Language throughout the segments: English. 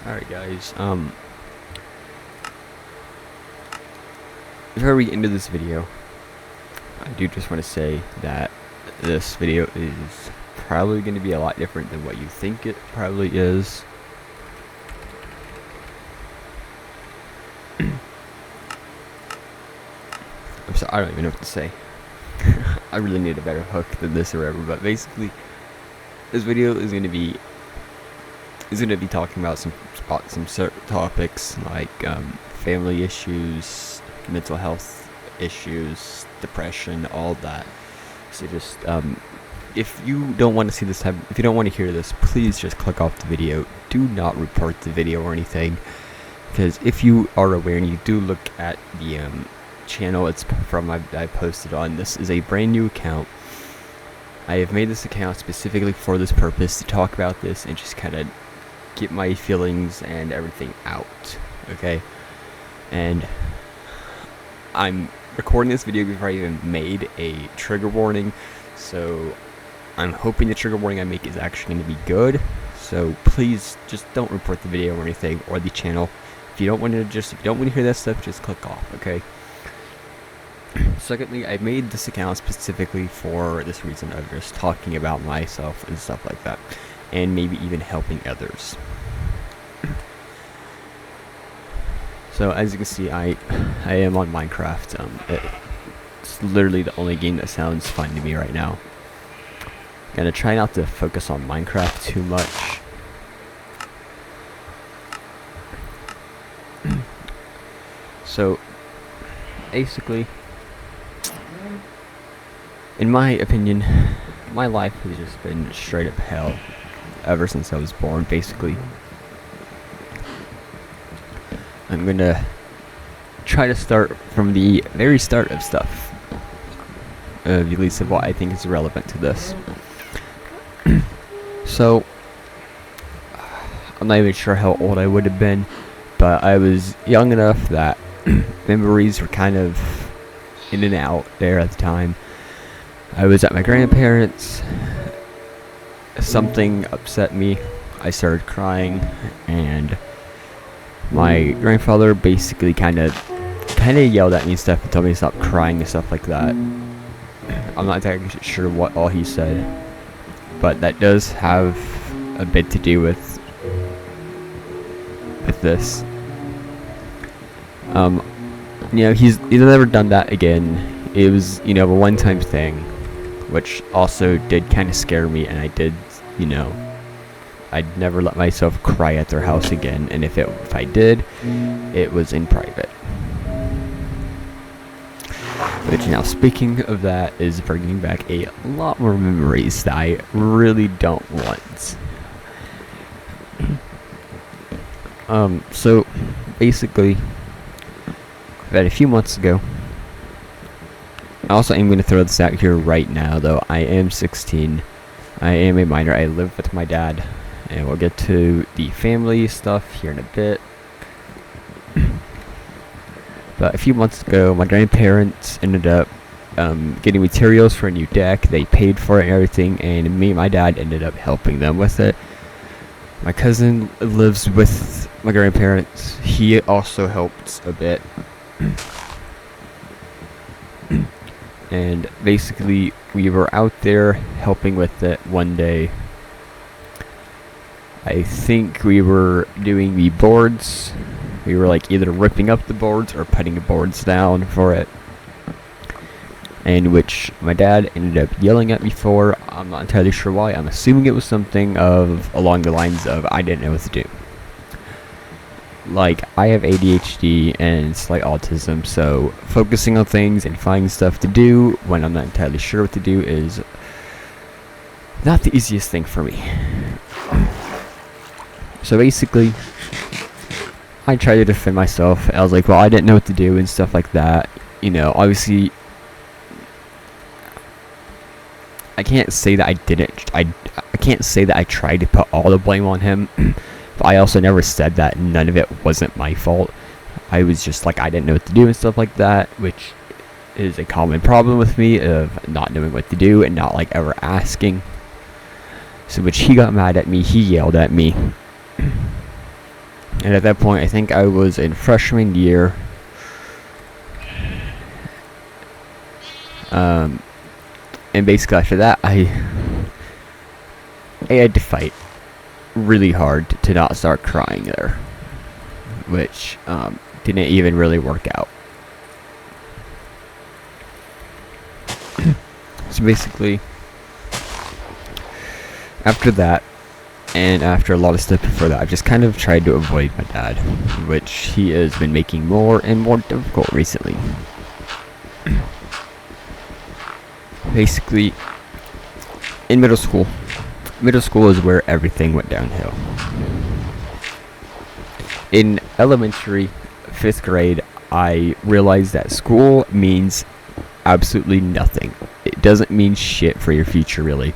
Alright guys, before we get into this video, I do just want to say that this video is probably going to be a lot different than what you think it probably is. I'm sorry, I don't even know what to say. I really need a better hook than this or whatever, but basically, this video is going to be talking about some certain topics like family issues, mental health issues, depression, all that. So just if you don't want to see this if you don't want to hear this, please just click off the video. Do not report the video or anything, because if you are aware and you do look at the channel it's from I posted on, this is a brand new account. I have made this account specifically for this purpose, to talk about this and just kind of get my feelings and everything out, okay? And I'm recording this video before I even made a trigger warning, so I'm hoping the trigger warning I make is actually going to be good. So please just don't report the video or anything, or the channel. If you don't want to hear that stuff, just click off, okay? Secondly, I made this account specifically for this reason of just talking about myself and stuff like that, and maybe even helping others. So as you can see, I am on Minecraft. It's literally the only game that sounds fun to me right now. Gonna try not to focus on Minecraft too much. So basically, in my opinion, my life has just been straight up hell ever since I was born, basically. I'm gonna try to start from the very start of stuff, at least of what I think is relevant to this. So, I'm not even sure how old I would have been, but I was young enough that memories were kind of in and out there at the time. I was at my grandparents', something upset me, I started crying, and my grandfather basically kind of yelled at me and stuff and told me to stop crying and stuff like that. I'm not exactly sure what all he said, but that does have a bit to do with this. He's never done that again. It was, a one-time thing, which also did kind of scare me, and I did, I'd never let myself cry at their house again, and if I did, it was in private. Which, now, speaking of that, is bringing back a lot more memories that I really don't want. So, basically, about a few months ago, I also am going to throw this out here right now, though. I am 16. I am a minor. I live with my dad. And we'll get to the family stuff here in a bit. But a few months ago, my grandparents ended up getting materials for a new deck. They paid for it and everything, and me and my dad ended up helping them with it. My cousin lives with my grandparents. He also helped a bit. And basically, we were out there helping with it one day. I think we were doing the boards. We were like either ripping up the boards or putting the boards down for it. And which my dad ended up yelling at me for. I'm not entirely sure why. I'm assuming it was something along the lines of I didn't know what to do. Like, I have ADHD and slight autism, so focusing on things and finding stuff to do when I'm not entirely sure what to do is not the easiest thing for me. So basically, I tried to defend myself. I was like, well, I didn't know what to do and stuff like that. Obviously, I can't say that I didn't. I can't say that I tried to put all the blame on him. But I also never said that none of it wasn't my fault. I was just like, I didn't know what to do and stuff like that, which is a common problem with me, of not knowing what to do and not like ever asking. So which he got mad at me, he yelled at me. And at that point, I think I was in freshman year. And basically after that, I had to fight really hard to not start crying there, which didn't even really work out. So basically, after that, and after a lot of stuff before that, I've just kind of tried to avoid my dad, which he has been making more and more difficult recently. Basically, in middle school is where everything went downhill. In elementary, 5th grade, I realized that school means absolutely nothing. It doesn't mean shit for your future, really.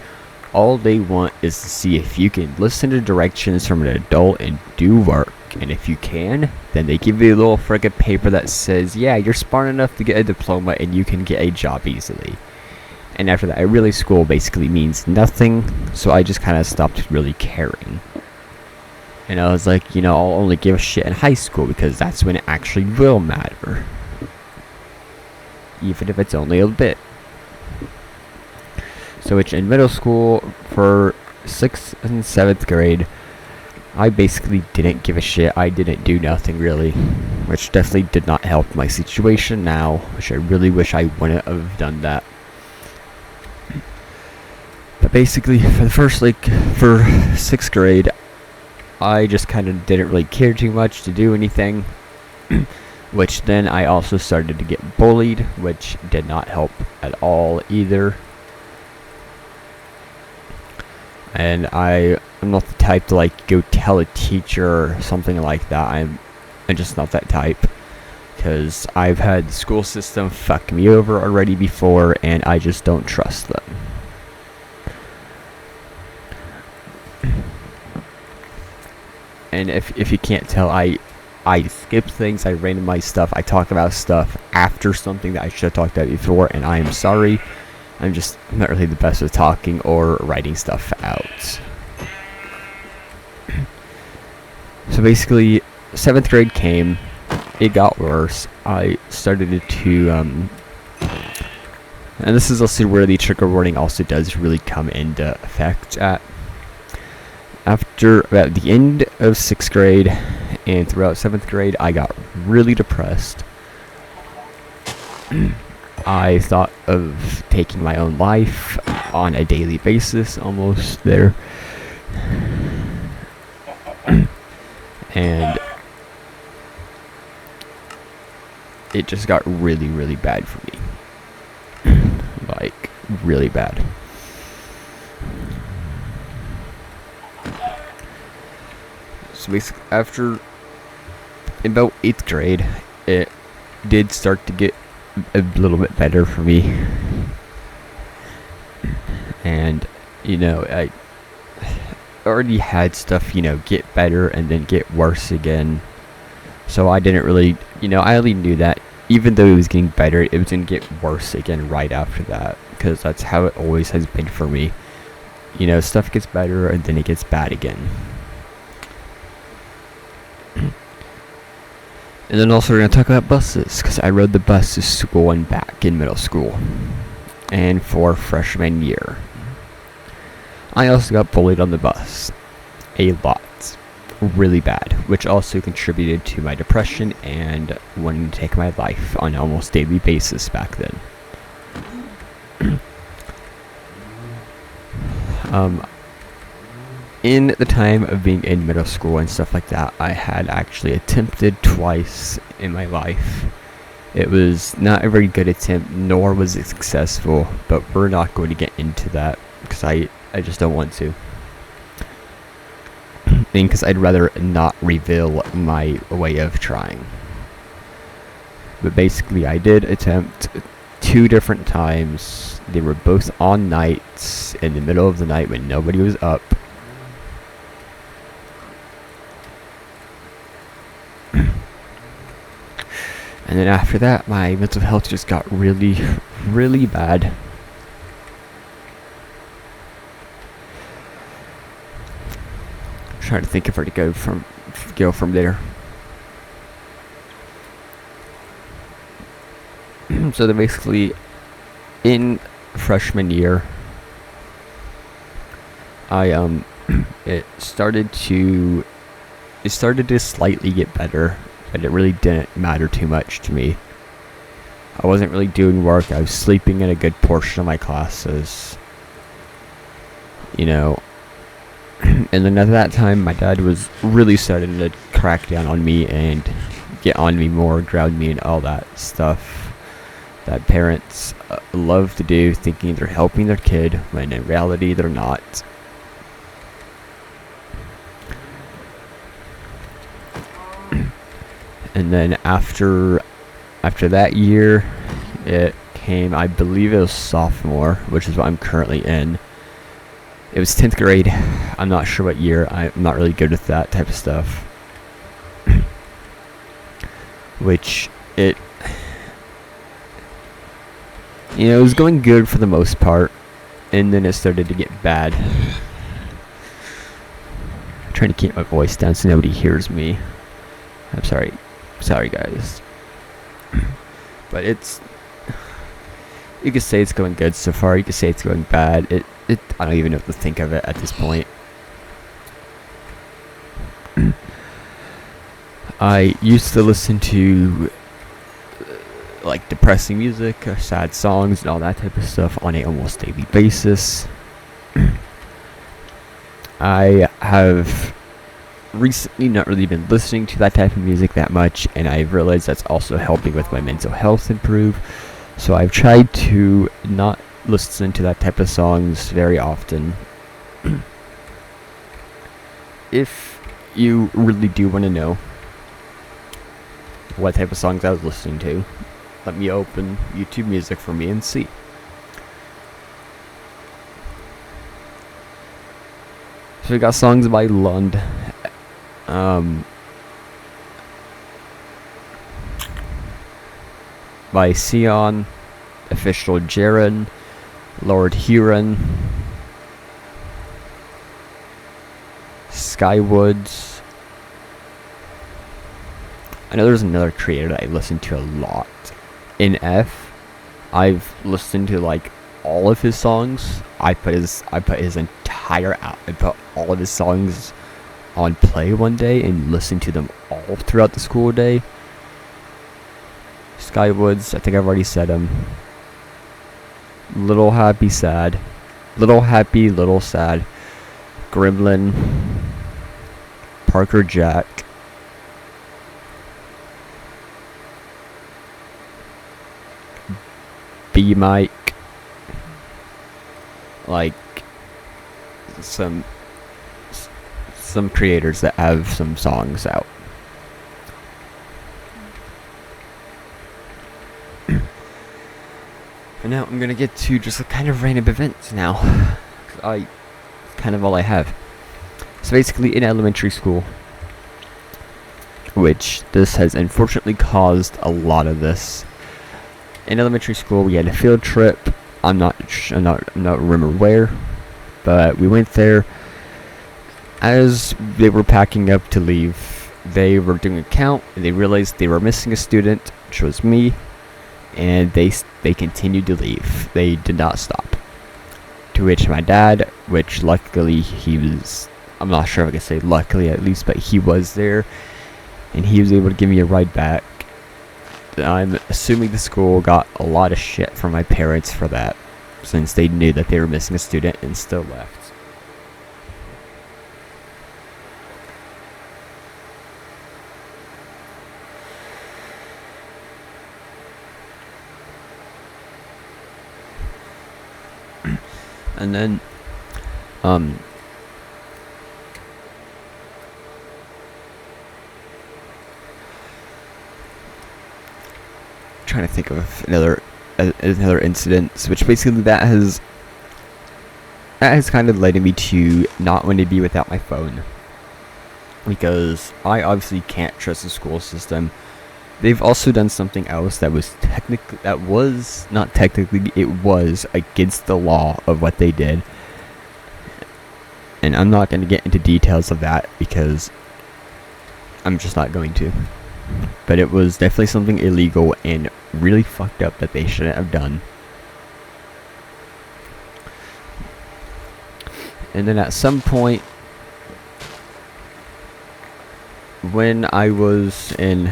All they want is to see if you can listen to directions from an adult and do work. And if you can, then they give you a little friggin' paper that says, yeah, you're smart enough to get a diploma and you can get a job easily. And after that, I realized school basically means nothing, so I just kind of stopped really caring. And I was like, I'll only give a shit in high school because that's when it actually will matter. Even if it's only a bit. So which in middle school, for 6th and 7th grade, I basically didn't give a shit. I didn't do nothing really, which definitely did not help my situation now, which I really wish I wouldn't have done that. But basically, for the first, for 6th grade, I just kind of didn't really care too much to do anything, which then I also started to get bullied, which did not help at all either. And I'm not the type to go tell a teacher or something like that. I'm just not that type, because I've had the school system fuck me over already before, and I just don't trust them. And if you can't tell, I skip things, I randomize stuff, I talk about stuff after something that I should have talked about before, and I am sorry. I'm not really the best with talking or writing stuff out. So basically, 7th grade came, it got worse. I started to, and this is also where the trigger warning also does really come into effect at. After about the end of 6th grade and throughout 7th grade, I got really depressed. I thought of taking my own life on a daily basis, almost there. And it just got really, really bad for me. Really bad. So basically, after about 8th grade, it did start to get a little bit better for me. And, I already had stuff, get better and then get worse again. So I didn't really, I only knew that even though it was getting better, it was going to get worse again right after that. Because that's how it always has been for me. Stuff gets better and then it gets bad again. And then also we're going to talk about buses, because I rode the bus to school and back in middle school. And for freshman year. I also got bullied on the bus. A lot. Really bad. Which also contributed to my depression and wanting to take my life on an almost daily basis back then. In the time of being in middle school and stuff like that, I had actually attempted twice in my life. It was not a very good attempt, nor was it successful, but we're not going to get into that, because I just don't want to. And because I'd rather not reveal my way of trying. But basically, I did attempt 2 different times. They were both on nights, in the middle of the night when nobody was up. And then after that, my mental health just got really, really bad. I'm trying to think of where to go from go from there. So then basically, in freshman year, I it started to slightly get better, but it really didn't matter too much to me. I wasn't really doing work. I was sleeping in a good portion of my classes, you know. And then at that time, my dad was really starting to crack down on me and get on me more, ground me, and all that stuff that parents love to do, thinking they're helping their kid when in reality they're not. And then after that year, it came, I believe it was sophomore, which is what I'm currently in. It was 10th grade. I'm not sure what year. I'm not really good with that type of stuff. Which it was going good for the most part, and then it started to get bad. I'm trying to keep my voice down so nobody hears me. I'm sorry guys. But you could say it's going good so far, you could say it's going bad. I don't even know what to think of it at this point. I used to listen to like depressing music or sad songs and all that type of stuff on a almost daily basis. I have recently not really been listening to that type of music that much, and I've realized that's also helping with my mental health improve. So I've tried to not listen to that type of songs very often. If you really do want to know what type of songs I was listening to, let me open YouTube Music for me and see. So we got songs by Lund, by Sion, Official Jaren, Lord Huron, Skywoods. I know there's another creator that I listen to a lot. In F, I've listened to like all of his songs. I put all of his songs on play one day and listened to them all throughout the school day. Skywoods, I think I've already said him. Little Happy, Sad. Little Happy, Little Sad. Gremlin. Parker Jack. B Mike. Like some creators that have some songs out. And now I'm gonna get to just a kind of random events now. Kind of all I have. So basically, in elementary school, which this has unfortunately caused a lot of this. In elementary school, we had a field trip. I'm not remember where, but we went there. As they were packing up to leave, they were doing a count, and they realized they were missing a student, which was me, and they continued to leave. They did not stop. To which my dad, which luckily he was, I'm not sure if I can say luckily at least, but he was there, and he was able to give me a ride back. I'm assuming the school got a lot of shit from my parents for that, since they knew that they were missing a student and still left. And then, trying to think of another incident, which basically that has kind of led me to not want to be without my phone, because I obviously can't trust the school system. They've also done something else that was it was against the law of what they did. And I'm not going to get into details of that because I'm just not going to. But it was definitely something illegal and really fucked up that they shouldn't have done. And then at some point, when I was in,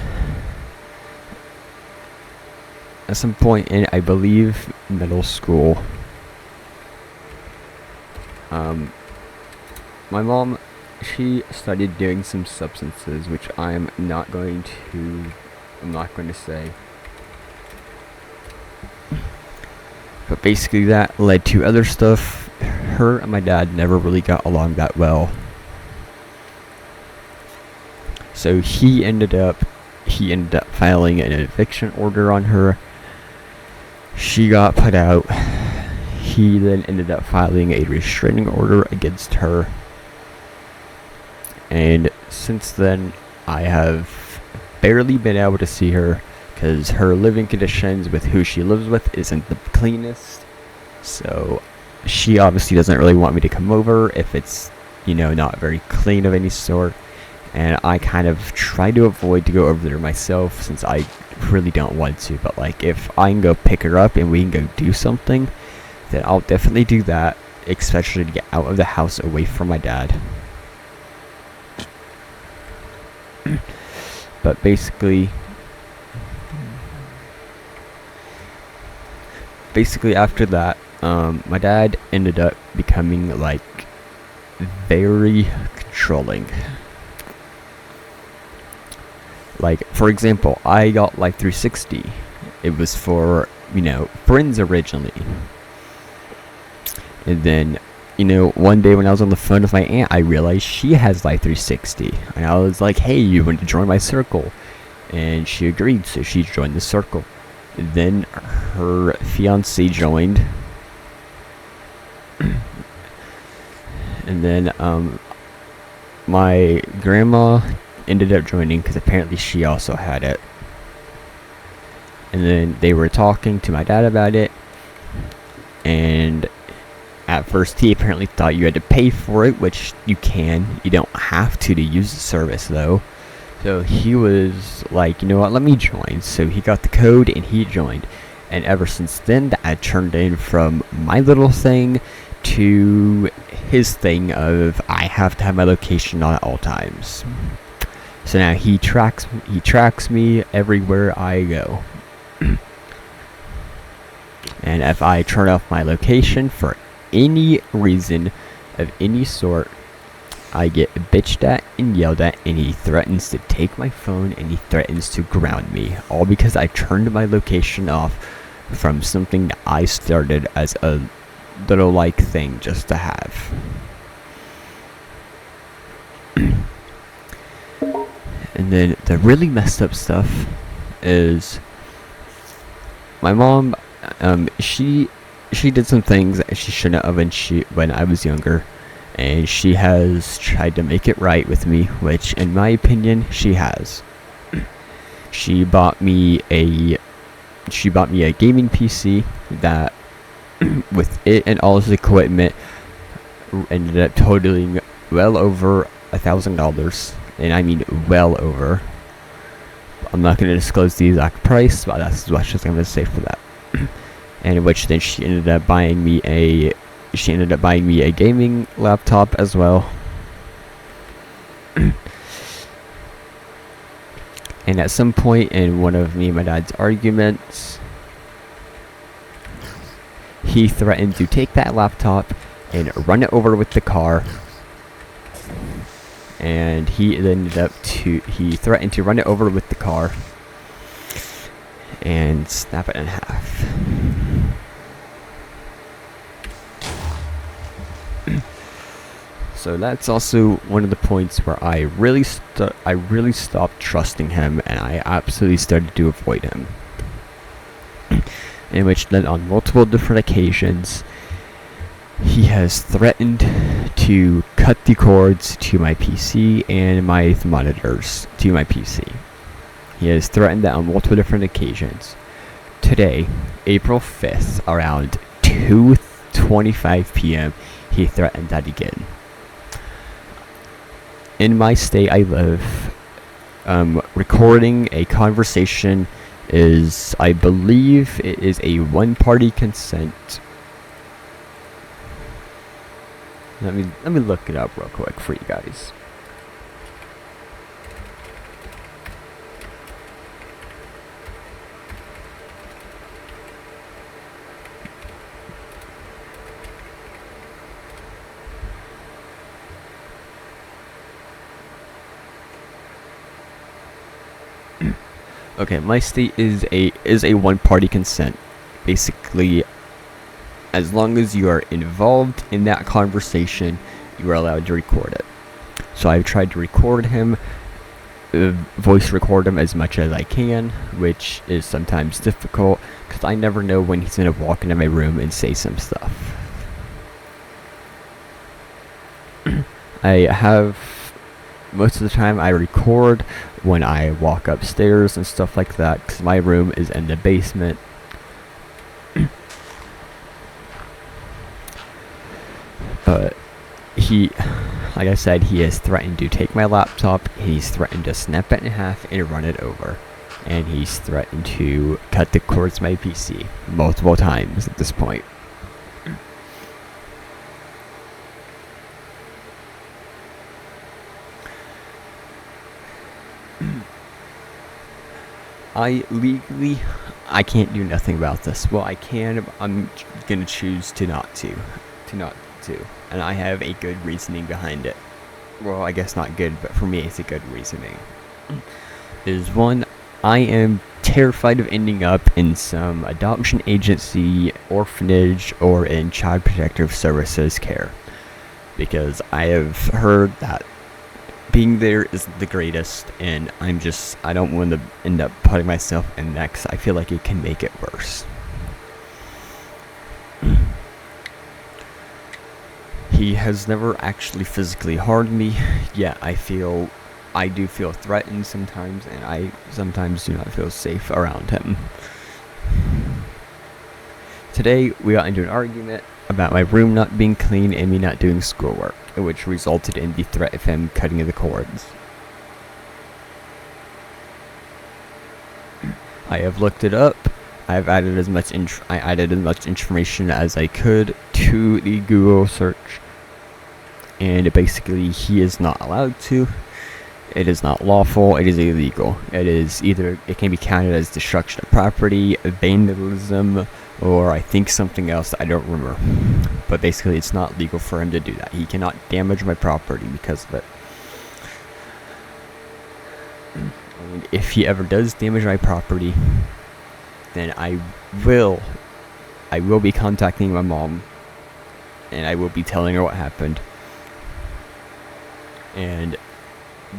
I believe, middle school, my mom, she started doing some substances, which I'm not going to say. But basically that led to other stuff. Her and my dad never really got along that well. So he ended up filing an eviction order on her. She got put out. He then ended up filing a restraining order against her. And since then, I have barely been able to see her because her living conditions with who she lives with isn't the cleanest. So she obviously doesn't really want me to come over if it's, not very clean of any sort. And I kind of try to avoid to go over there myself since I really don't want to. But like, if I can go pick her up and we can go do something, then I'll definitely do that, especially to get out of the house away from my dad. But basically after that, my dad ended up becoming like very controlling. Like, for example, I got Life 360. It was for, friends originally. And then, one day when I was on the phone with my aunt, I realized she has Life 360. And I was like, hey, you want to join my circle? And she agreed, so she joined the circle. And then her fiancé joined. And then, my grandma ended up joining because apparently she also had it. And then they were talking to my dad about it. And at first, he apparently thought you had to pay for it, which you can. You don't have to use the service, though. So he was like, you know what, let me join. So he got the code and he joined. And ever since then, that turned in from my little thing to his thing of I have to have my location on at all times. So now he tracks me everywhere I go. And if I turn off my location for any reason of any sort, I get bitched at and yelled at, and he threatens to take my phone and he threatens to ground me, all because I turned my location off from something that I started as a little like thing just to have. And then the really messed up stuff is my mom, she did some things that she shouldn't have when I was younger, and she has tried to make it right with me, which in my opinion she has. She bought me a gaming PC that with it and all its equipment ended up totaling well over $1,000, and I mean well over. I'm not going to disclose the exact price, but that's what I'm going to say for that. And in which then she ended up buying me a gaming laptop as well. And at some point in one of me and my dad's arguments, he threatened to take that laptop and run it over with the car. And he threatened to run it over with the car and snap it in half. So that's also one of the points where I really stopped trusting him, and I absolutely started to avoid him. In which then on multiple different occasions, he has threatened to cut the cords to my PC and my monitors to my PC. He has threatened that on multiple different occasions. Today, April 5th, around 2:25 p.m., he threatened that again. In my state I live, recording a conversation is, I believe, it is a one-party consent. Let me look it up real quick for you guys. Okay, my state is a one-party consent. Basically, as long as you are involved in that conversation, you are allowed to record it. So I've tried to record him, voice record him as much as I can, which is sometimes difficult because I never know when he's gonna walk into my room and say some stuff. I have, most of the time I record when I walk upstairs and stuff like that, because my room is in the basement. But he, like I said, he has threatened to take my laptop, he's threatened to snap it in half and run it over, and he's threatened to cut the cords to my PC multiple times at this point. I can't do nothing about this. Well, I can, but I'm gonna choose to not to. And I have a good reasoning behind it. Well, I guess not good, but for me it's a good reasoning. Is one, I am terrified of ending up in some adoption agency, orphanage, or in child protective services care. Because I have heard that being there is the greatest, and I don't want to end up putting myself in that because I feel like it can make it worse. He has never actually physically harmed me, yet I do feel threatened sometimes, and I sometimes do not feel safe around him. Today, we got into an argument about my room not being clean and me not doing schoolwork, which resulted in the threat of him cutting the cords. I have looked it up. I've added as much information as I could to the Google search, and basically he is not allowed to. It is not lawful. It is illegal. It can be counted as destruction of property, vandalism, or I think something else that I don't remember. But basically it's not legal for him to do that. He cannot damage my property because of it. And if he ever does damage my property, then I will be contacting my mom, and I will be telling her what happened. And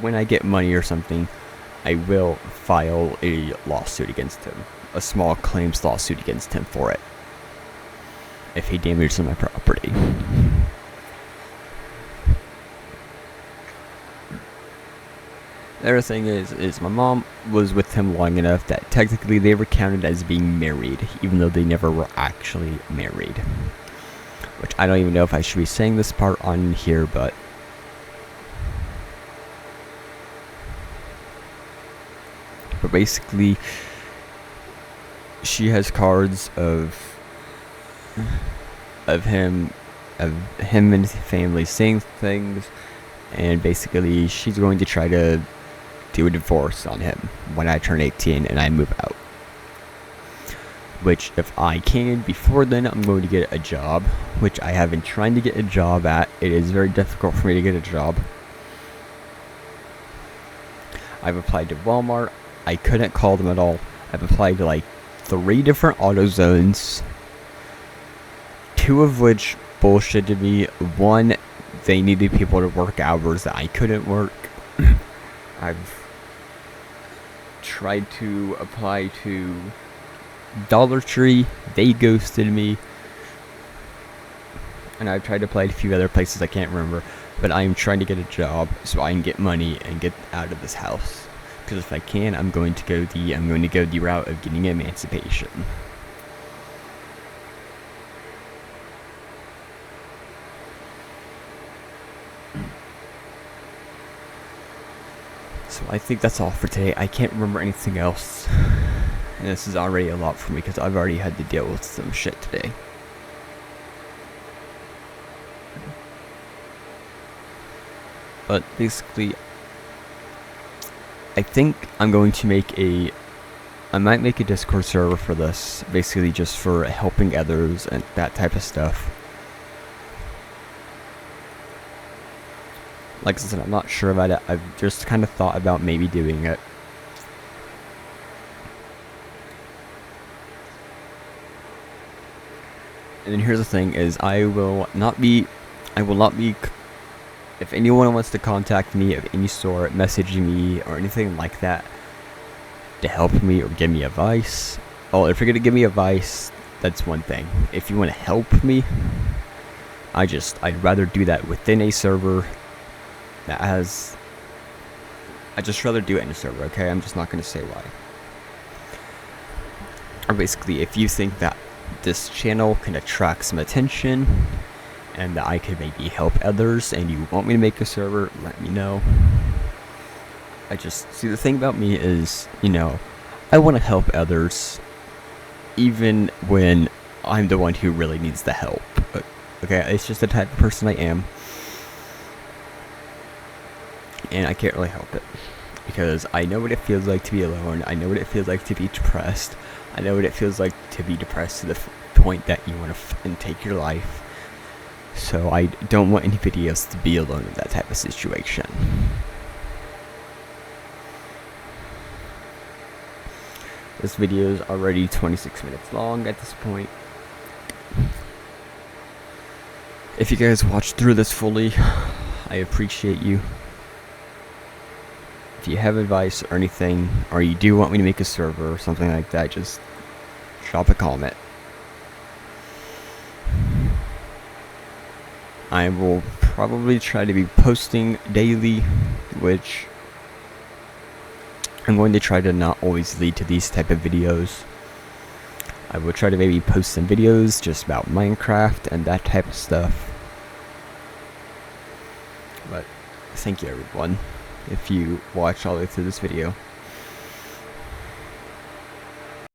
when I get money or something, I will file a lawsuit against him. A small claims lawsuit against him for it, if he damages my property. The other thing is my mom was with him long enough that technically they were counted as being married, even though they never were actually married. Which I don't even know if I should be saying this part on here, but basically she has cards of him and his family saying things, and basically she's going to try to do a divorce on him when I turn 18 and I move out. Which, if I can before then, I'm going to get a job, which I have been trying to get a job at. It is very difficult for me to get a job. I've applied to Walmart. I couldn't call them at all. I've applied to like 3 different AutoZones, 2 of which bullshitted me. 1, they needed people to work hours that I couldn't work. I've tried to apply to Dollar Tree. They ghosted me. And I've tried to apply to a few other places I can't remember. But I am trying to get a job so I can get money and get out of this house. Because if I can, I'm going to go the route of getting emancipation. So I think that's all for today. I can't remember anything else. And this is already a lot for me because I've already had to deal with some shit today. But basically, I think I'm going to I might make a Discord server for this, basically just for helping others and that type of stuff. Like I said, I'm not sure about it. I've just kind of thought about maybe doing it. And then here's the thing is I will not be, if anyone wants to contact me of any sort, message me or anything like that to help me or give me advice. Oh, if you're gonna give me advice, that's one thing. If you want to help me, I'd rather do that within a server that has, I'd just rather do it in a server, okay? I'm just not gonna say why. Or basically, if you think that this channel can attract some attention and that I could maybe help others and you want me to make a server, let me know. I just, see, the thing about me is, you know, I want to help others even when I'm the one who really needs the help. Okay, it's just the type of person I am. And I can't really help it. Because I know what it feels like to be alone. I know what it feels like to be depressed. I know what it feels like to be depressed to the point that you want to take your life. So I don't want anybody else to be alone in that type of situation. This video is already 26 minutes long at this point. If you guys watched through this fully, I appreciate you. If you have advice or anything, or you do want me to make a server or something like that, just drop a comment. I will probably try to be posting daily, which I'm going to try to not always lead to these type of videos. I will try to maybe post some videos just about Minecraft and that type of stuff. But thank you everyone if you watched all the way through this video.